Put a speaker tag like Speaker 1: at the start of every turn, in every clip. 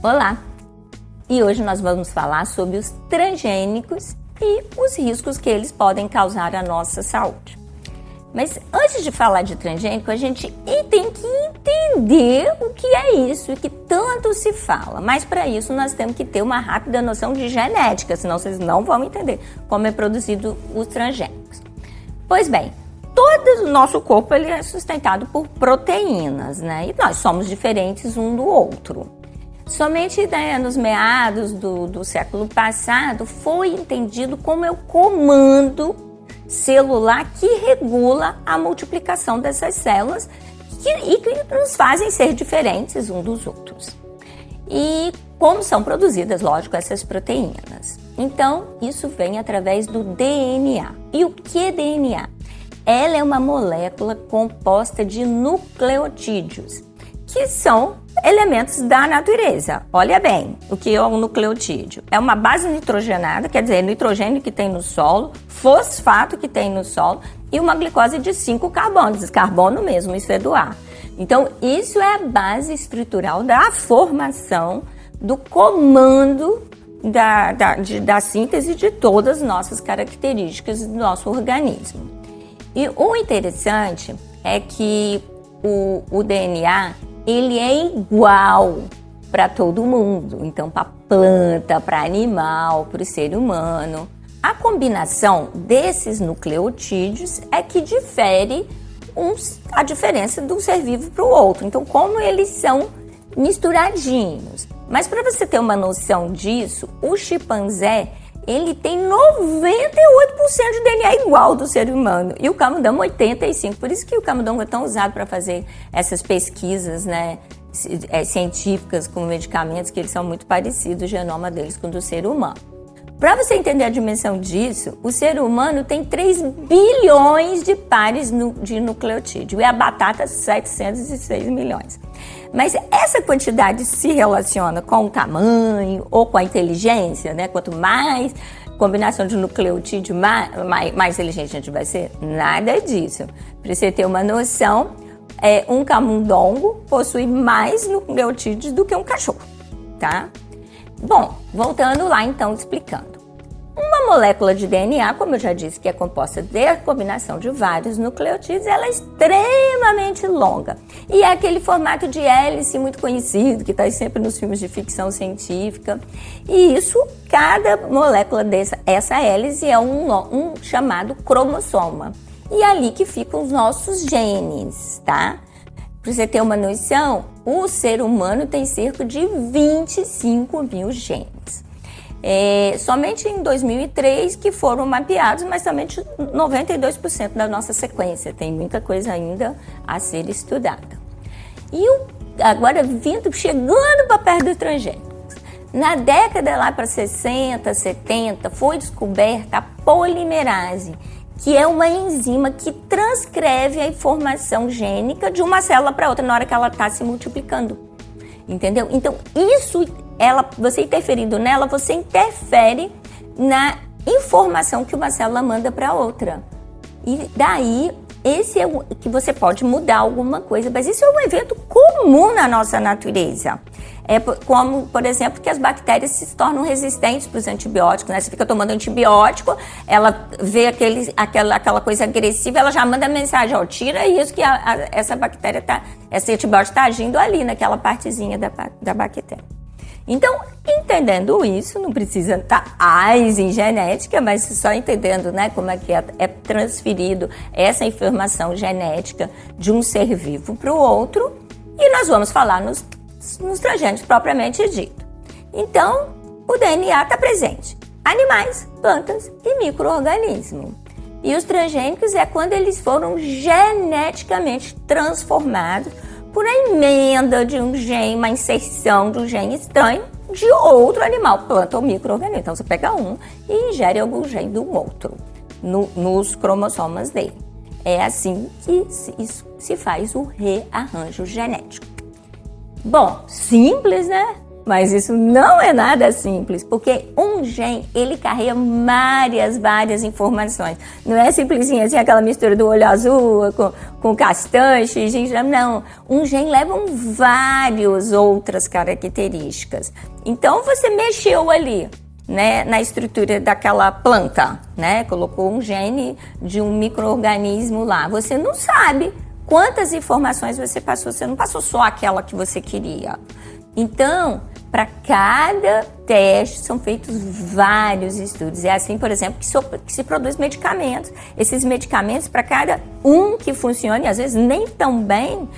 Speaker 1: Olá! E hoje nós vamos falar sobre os transgênicos e os riscos que eles podem causar à nossa saúde. Mas antes de falar de transgênico, a gente tem que entender o que é isso e que tanto se fala. Mas para isso nós temos que ter uma rápida noção de genética, senão vocês não vão entender como é produzido os transgênicos. Pois bem, todo o nosso corpo ele é sustentado por proteínas, né? E nós somos diferentes um do outro. Somente nos meados do século passado foi entendido como é o comando celular que regula a multiplicação dessas células e que nos fazem ser diferentes uns dos outros. E como são produzidas, lógico, essas proteínas. Então, isso vem através do DNA. E o que é DNA? Ela é uma molécula composta de nucleotídeos, que são elementos da natureza. Olha bem, o que é um nucleotídeo? É uma base nitrogenada, quer dizer, nitrogênio que tem no solo, fosfato que tem no solo e uma glicose de 5 carbonos, carbono mesmo, isso é do ar. Então, isso é a base estrutural da formação, do comando da síntese de todas as nossas características do nosso organismo. E o interessante é que o DNA, ele é igual para todo mundo. Então, para planta, para animal, para o ser humano. A combinação desses nucleotídeos é que difere a diferença de um ser vivo para o outro. Então, como eles são misturadinhos. Mas para você ter uma noção disso, o chimpanzé ele tem 98% de DNA igual do ser humano e o camundongo 85%. Por isso que o camundongo é tão usado para fazer essas pesquisas, né, científicas com medicamentos, que eles são muito parecidos, o genoma deles com o do ser humano. Para você entender a dimensão disso, o ser humano tem 3 bilhões de pares de nucleotídeo e a batata 706 milhões. Mas essa quantidade se relaciona com o tamanho ou com a inteligência, né? Quanto mais combinação de nucleotídeo, mais inteligente a gente vai ser? Nada disso. Para você ter uma noção, um camundongo possui mais nucleotídeos do que um cachorro, tá? Bom, voltando lá então, explicando. Uma molécula de DNA, como eu já disse, que é composta de combinação de vários nucleotídeos, ela é extremamente longa. E é aquele formato de hélice muito conhecido, que está sempre nos filmes de ficção científica. E isso, cada molécula essa hélice é um chamado cromossoma. E é ali que ficam os nossos genes, tá? Para você ter uma noção, o ser humano tem cerca de 25 mil genes. Somente em 2003 que foram mapeados, mas somente 92% da nossa sequência. Tem muita coisa ainda a ser estudada. E agora chegando para perto dos transgênicos. Na década lá para 60, 70, foi descoberta a polimerase, que é uma enzima que transcreve a informação gênica de uma célula para outra na hora que ela está se multiplicando. Entendeu? Então, você interferindo nela, você interfere na informação que uma célula manda para outra. E daí, esse é que você pode mudar alguma coisa, mas isso é um evento comum na nossa natureza. Como, por exemplo, que as bactérias se tornam resistentes para os antibióticos, né? Você fica tomando antibiótico, ela vê aquela coisa agressiva, ela já manda mensagem, tira isso que essa bactéria esse antibiótico está agindo ali, naquela partezinha da bactéria. Então, entendendo isso, não precisa estar em genética, mas só entendendo, né, como é que é transferido essa informação genética de um ser vivo para o outro, e nós vamos falar nos transgênicos propriamente dito. Então, o DNA está presente. Animais, plantas e micro-organismos. E os transgênicos é quando eles foram geneticamente transformados por a emenda de um gene, uma inserção de um gene estranho de outro animal, planta ou micro-organismo. Então, você pega um e ingere algum gene do outro nos cromossomas dele. É assim que se faz o rearranjo genético. Bom, simples, né? Mas isso não é nada simples, porque um gene, ele carrega várias informações. Não é simplesinho assim, aquela mistura do olho azul com castanho, não. Um gene leva várias outras características. Então, você mexeu ali, né, na estrutura daquela planta, né? Colocou um gene de um micro-organismo lá. Você não sabe quantas informações você passou. Você não passou só aquela que você queria. Então, para cada teste são feitos vários estudos. É assim, por exemplo, que se produz medicamentos. Esses medicamentos, para cada um que funcione, às vezes nem tão bem,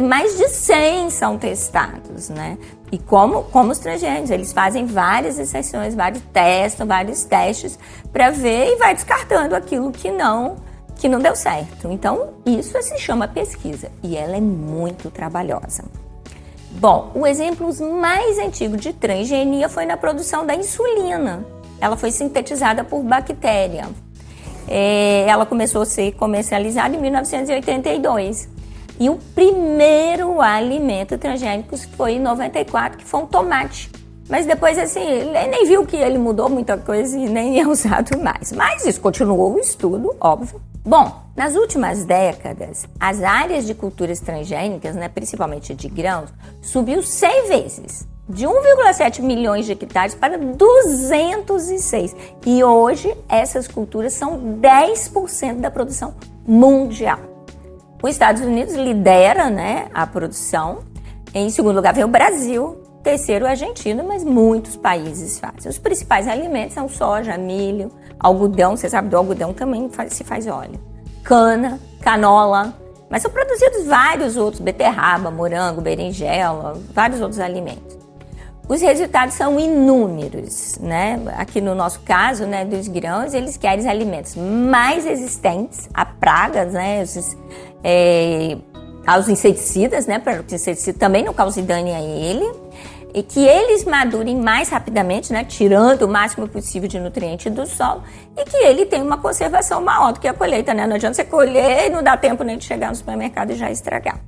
Speaker 1: mais de 100 são testados, né? E como os transgênicos, eles fazem várias exceções, vários testes para ver e vai descartando aquilo que não deu certo. Então, isso se chama pesquisa e ela é muito trabalhosa. Bom, o exemplo mais antigo de transgenia foi na produção da insulina. Ela foi sintetizada por bactéria. Ela começou a ser comercializada em 1982. E o primeiro alimento transgênico foi em 94, que foi um tomate. Mas depois, assim, ele nem viu que ele mudou muita coisa e nem é usado mais. Mas isso continuou o estudo, óbvio. Bom, nas últimas décadas, as áreas de culturas transgênicas, né, principalmente de grãos, subiu 100 vezes. De 1,7 milhões de hectares para 206. E hoje, essas culturas são 10% da produção mundial. Os Estados Unidos lidera, né, a produção. Em segundo lugar vem o Brasil. Terceiro, a Argentina, mas muitos países fazem. Os principais alimentos são soja, milho, algodão. Você sabe, do algodão também se faz óleo. Cana, canola. Mas são produzidos vários outros, beterraba, morango, berinjela, vários outros alimentos. Os resultados são inúmeros, né? Aqui no nosso caso, né, dos grãos, eles querem alimentos mais resistentes a pragas, né? Aos inseticidas, né? Para que o inseticida também não cause dano a ele. E que eles madurem mais rapidamente, né? Tirando o máximo possível de nutriente do solo. E que ele tenha uma conservação maior do que a colheita, né? Não adianta você colher e não dá tempo nem de chegar no supermercado e já estragar.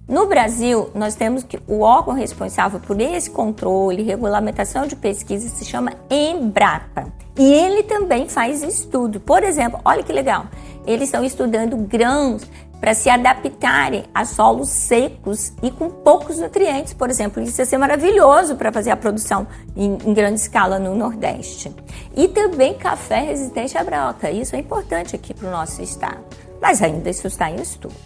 Speaker 1: No Brasil, nós temos que o órgão responsável por esse controle e regulamentação de pesquisa se chama Embrapa. E ele também faz estudo. Por exemplo, olha que legal, eles estão estudando grãos para se adaptarem a solos secos e com poucos nutrientes, por exemplo. Isso ia ser maravilhoso para fazer a produção em grande escala no Nordeste. E também café resistente à broca. Isso é importante aqui para o nosso estado. Mas ainda isso está em estudo.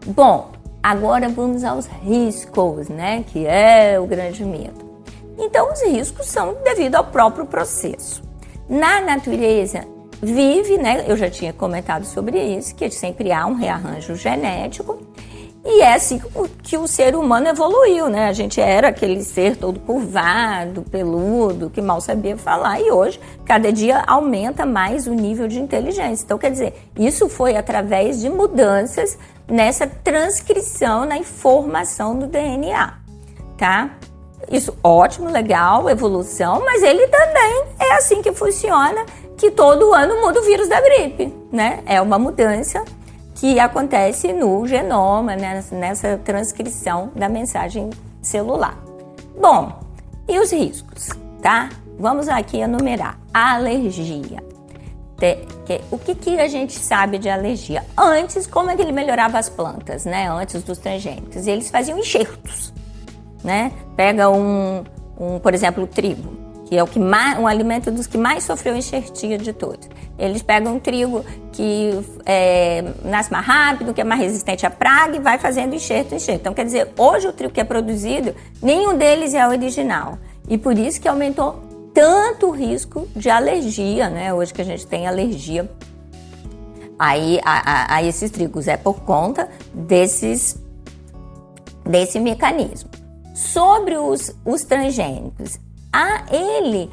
Speaker 1: Bom, agora vamos aos riscos, né? Que é o grande medo. Então, os riscos são devido ao próprio processo. Na natureza, vive, né? Eu já tinha comentado sobre isso, que sempre há um rearranjo genético. E é assim que o ser humano evoluiu, né? A gente era aquele ser todo curvado, peludo, que mal sabia falar. E hoje, cada dia aumenta mais o nível de inteligência. Então, quer dizer, isso foi através de mudanças nessa transcrição, na informação do DNA, tá? Isso, ótimo, legal, evolução, mas ele também é assim que funciona, que todo ano muda o vírus da gripe, né? É uma mudança que acontece no genoma, né? Nessa transcrição da mensagem celular. Bom, e os riscos, tá? Vamos aqui enumerar. A alergia. O que a gente sabe de alergia? Antes, como é que ele melhorava as plantas, né? Antes dos transgênicos. Eles faziam enxertos, né? Pega por exemplo, o trigo, que é um alimento dos que mais sofreu enxertia de todos. Eles pegam um trigo que nasce mais rápido, que é mais resistente à praga e vai fazendo enxerto. Então, quer dizer, hoje o trigo que é produzido, nenhum deles é original. E por isso que aumentou tanto o risco de alergia, né? Hoje que a gente tem alergia a esses trigos, é por conta desse mecanismo. Sobre os transgênicos, ele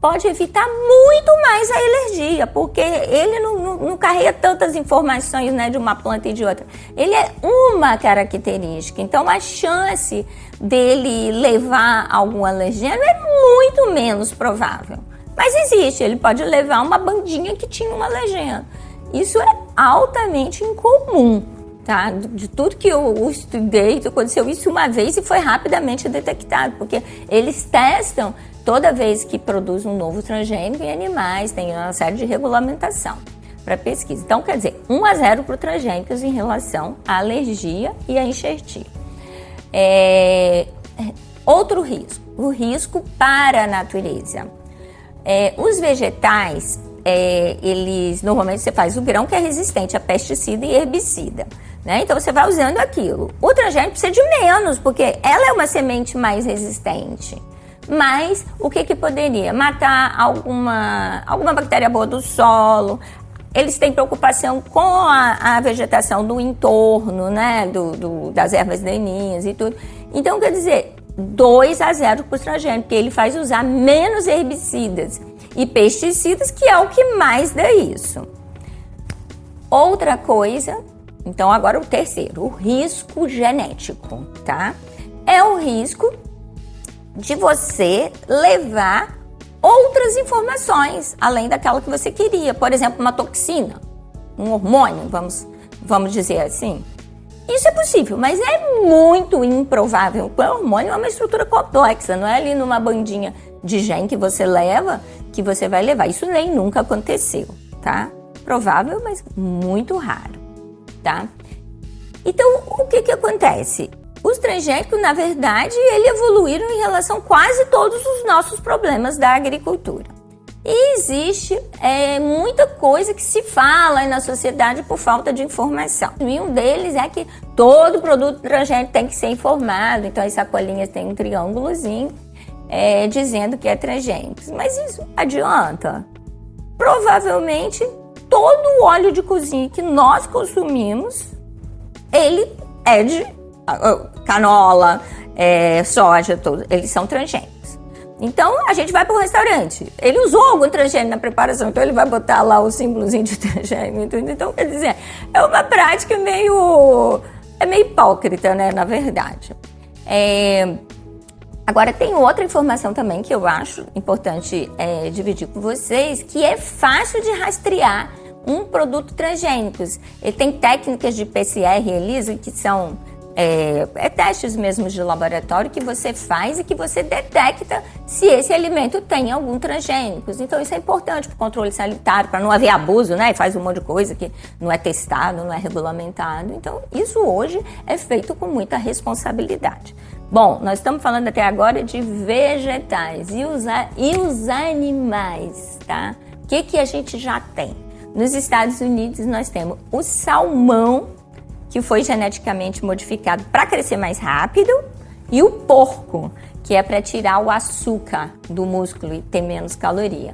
Speaker 1: pode evitar muito mais a alergia, porque ele não carrega tantas informações, né, de uma planta e de outra. Ele é uma característica, então a chance dele levar algum alergeno é muito menos provável. Mas existe, ele pode levar uma bandinha que tinha um alergeno. Isso é altamente incomum, tá? De tudo que eu estudei, aconteceu isso uma vez e foi rapidamente detectado, porque eles testam toda vez que produz um novo transgênico em animais, tem uma série de regulamentação para pesquisa. Então, quer dizer, 1-0 para o transgênicos em relação à alergia e à enxertia. Outro risco, o risco para a natureza. Os vegetais, eles normalmente você faz o grão que é resistente a pesticida e herbicida, né? Então você vai usando aquilo. O transgênico precisa de menos, porque ela é uma semente mais resistente. Mas o que poderia? Matar alguma bactéria boa do solo. Eles têm preocupação com a vegetação do entorno, né? Das ervas daninhas e tudo. Então, quer dizer, 2-0 para o transgênico, porque ele faz usar menos herbicidas e pesticidas, que é o que mais dá isso. Outra coisa, então agora o terceiro, o risco genético, tá? É o risco de você levar outras informações, além daquela que você queria. Por exemplo, uma toxina, um hormônio, vamos dizer assim. Isso é possível, mas é muito improvável. O hormônio é uma estrutura complexa, não é ali numa bandinha de gene que você leva, que você vai levar. Isso nem nunca aconteceu, tá? Provável, mas muito raro, tá? Então, o que acontece? Os transgênicos, na verdade, eles evoluíram em relação a quase todos os nossos problemas da agricultura. E existe muita coisa que se fala na sociedade por falta de informação. E um deles é que todo produto transgênico tem que ser informado. Então, as sacolinhas têm um triângulozinho dizendo que é transgênico. Mas isso adianta? Provavelmente, todo o óleo de cozinha que nós consumimos, ele é de canola, soja, tudo, eles são transgênicos. Então, a gente vai para o restaurante, ele usou algum transgênico na preparação, então ele vai botar lá o símbolozinho de transgênico. Então, quer dizer, é uma prática meio hipócrita, né, na verdade. Agora, tem outra informação também que eu acho importante dividir com vocês, que é fácil de rastrear um produto transgênico. Ele tem técnicas de PCR e ELISA que são testes mesmo de laboratório que você faz e que você detecta se esse alimento tem algum transgênico. Então isso é importante para o controle sanitário, para não haver abuso, né? E faz um monte de coisa que não é testado, não é regulamentado. Então isso hoje é feito com muita responsabilidade. Bom, nós estamos falando até agora de vegetais e os animais, tá? O que a gente já tem? Nos Estados Unidos nós temos o salmão, que foi geneticamente modificado para crescer mais rápido, e o porco, que é para tirar o açúcar do músculo e ter menos caloria.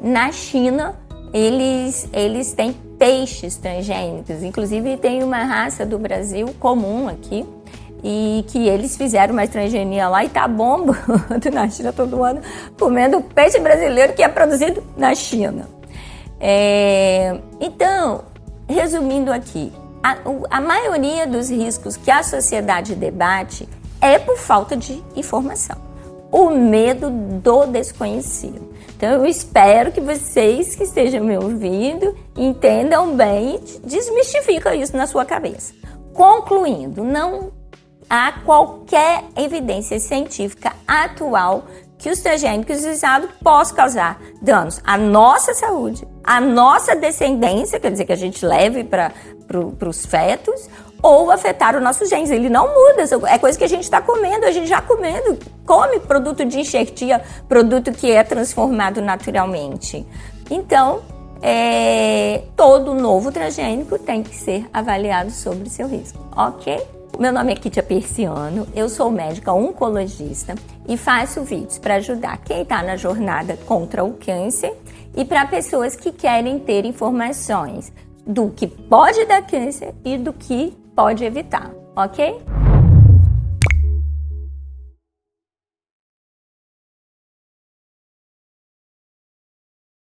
Speaker 1: Na China, eles têm peixes transgênicos, inclusive tem uma raça do Brasil comum aqui, e que eles fizeram uma transgenia lá e tá bombando na China todo ano, comendo peixe brasileiro que é produzido na China. Então, resumindo aqui, a maioria dos riscos que a sociedade debate é por falta de informação. O medo do desconhecido. Então, eu espero que vocês que estejam me ouvindo entendam bem e desmistificam isso na sua cabeça. Concluindo, não há qualquer evidência científica atual que os transgênicos usados possam causar danos à nossa saúde, à nossa descendência, quer dizer, que a gente leve para os fetos, ou afetar os nossos genes. Ele não muda, é coisa que a gente está comendo, a gente já come produto de enxertia, produto que é transformado naturalmente. Então, todo novo transgênico tem que ser avaliado sobre o seu risco, ok? Meu nome é Kitia Persiano, eu sou médica oncologista e faço vídeos para ajudar quem está na jornada contra o câncer e para pessoas que querem ter informações do que pode dar câncer e do que pode evitar, ok?